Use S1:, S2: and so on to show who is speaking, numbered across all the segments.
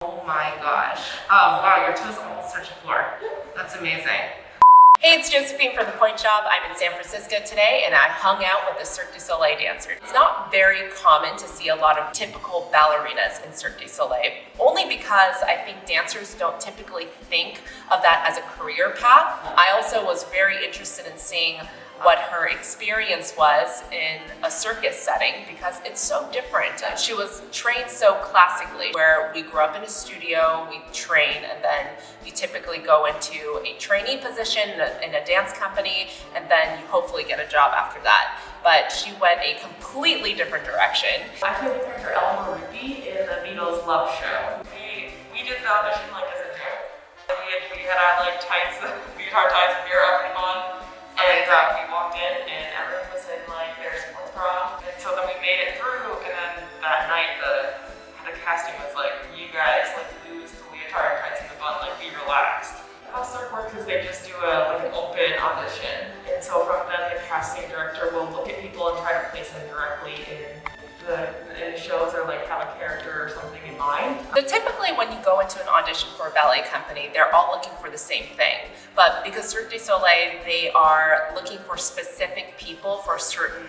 S1: Oh my gosh. Oh wow, your toes almost touch the floor. That's amazing. Hey, it's Josephine from ThePointeShop. I'm in San Francisco today and I hung out with the Cirque du Soleil dancers. It's not very common to see a lot of typical ballerinas in Cirque du Soleil, only because I think dancers don't typically think of that as a career path. I also was very interested in seeing what her experience was in a circus setting because it's so different. She was trained so classically, where we grew up in a studio, we train, and then you typically go into a trainee position in a dance company, and then you hopefully get a job after that. But she went a completely different direction. I played the character Eleanor Rigby in the Beatles' Love Show. We did the audition like as a joke. We had our like tights, guitar ties, and beer up and on. And we walked in and everyone was in like their sports bra. And so then we made it through, and then that night the casting was like, you guys like lose the leotard tights in the bun, like be relaxed. How Cirque works is they just do an open audition. And so from then the casting director will look at people and try to place them directly in the shows, or like have a character or something in mind. So typically when you go into an audition for a ballet company, they're all looking for the same thing. But because Cirque du Soleil, they are looking for specific people for certain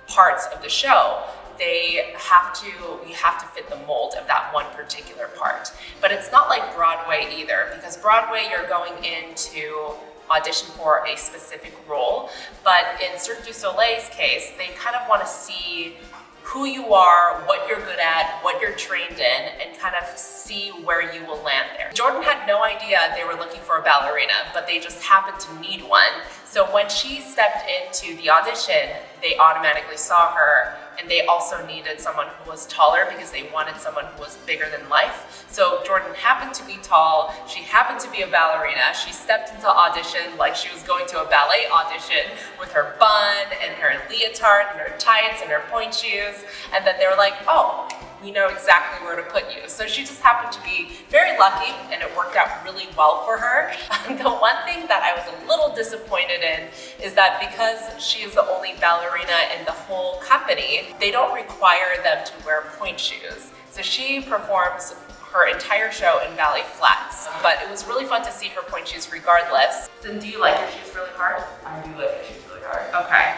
S1: parts of the show. You have to fit the mold of that one particular part. But it's not like Broadway either, because Broadway you're going in to audition for a specific role. But in Cirque du Soleil's case, they kind of want to see who you are, what you're good at, what you're trained in, and kind of see where you will land there. Jordan had no idea they were looking for a ballerina, but they just happened to need one. So when she stepped into the audition, they automatically saw her, and they also needed someone who was taller because they wanted someone who was bigger than life. So Jordan happened to be tall, she happened to be a ballerina, she stepped into audition like she was going to a ballet audition with her bun and her leotard and her tights and her pointe shoes, and then they were like, oh, we know exactly where to put you. So she just happened to be very lucky, and it worked out really well for her. The one thing that I was a little disappointed in is that because she is the only ballerina in the whole company, they don't require them to wear pointe shoes. So she performs her entire show in ballet flats, but it was really fun to see her pointe shoes regardless. Then do you like your shoes really hard?
S2: I do like the shoes really hard.
S1: Okay.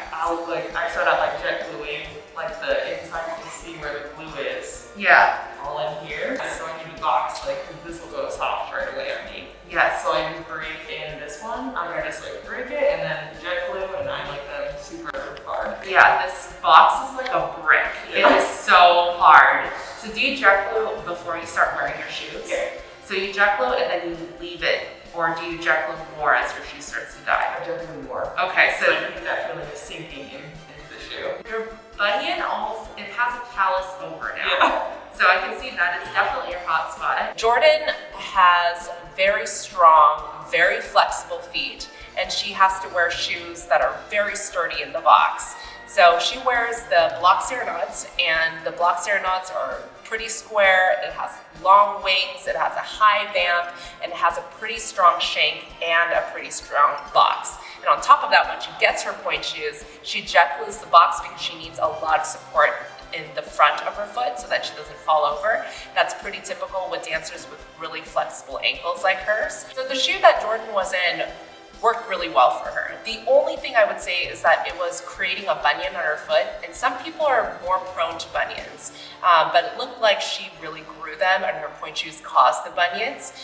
S2: I start out like jet gluing, like the inside you can see where the glue is.
S1: Yeah.
S2: All in here. So I need a box, like, cause this will go soft right away on me.
S1: Yes.
S2: So I just break in this one. I'm gonna just like break it and then jet glue, and I like them super hard.
S1: Yeah, this box is like a brick. It is so hard. So do you jet glue before you start wearing your shoes?
S2: Yeah.
S1: So you jet glue and then you leave it, or do you jet glue more as your shoe starts to die?
S2: I jet glue more.
S1: Okay, so
S2: I think that feeling is sinking into the shoe.
S1: your bunion almost, it has a callus over now.
S2: Yeah.
S1: So I can see that is definitely your hot spot. Jordan has very strong, very flexible feet, and she has to wear shoes that are very sturdy in the box. So she wears the block aeronauts, and the block aeronauts are pretty square. It has long wings, it has a high vamp, and it has a pretty strong shank and a pretty strong box. And on top of that, when she gets her pointe shoes, she jet glues the box because she needs a lot of support in the front of her foot so that she doesn't fall over. That's pretty typical with dancers with really flexible ankles like hers. So the shoe that Jordan was in worked really well for her. The only thing I would say is that it was creating a bunion on her foot, and some people are more prone to bunions, but it looked like she really grew them and her pointe shoes caused the bunions.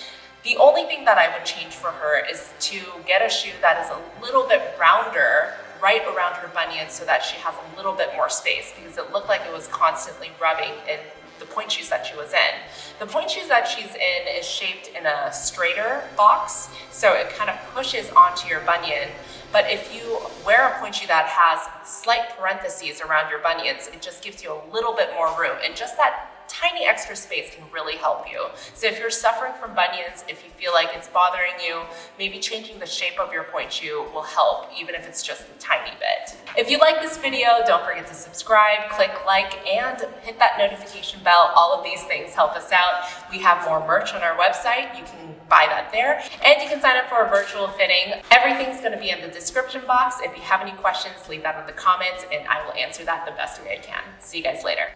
S1: The only thing that I would change for her is to get a shoe that is a little bit rounder right around her bunions so that she has a little bit more space, because it looked like it was constantly rubbing in the pointe shoes that she was in. The pointe shoes that she's in is shaped in a straighter box, so it kind of pushes onto your bunion. But if you wear a pointe shoe that has slight parentheses around your bunions, it just gives you a little bit more room, and just that tiny extra space can really help you. So if you're suffering from bunions, if you feel like it's bothering you, maybe changing the shape of your pointe shoe will help, even if it's just a tiny bit. If you like this video, don't forget to subscribe, click like, and hit that notification bell. All of these things help us out. We have more merch on our website. You can buy that there, and you can sign up for a virtual fitting. Everything's going to be in the description box. If you have any questions, leave that in the comments, and I will answer that the best way I can. See you guys later.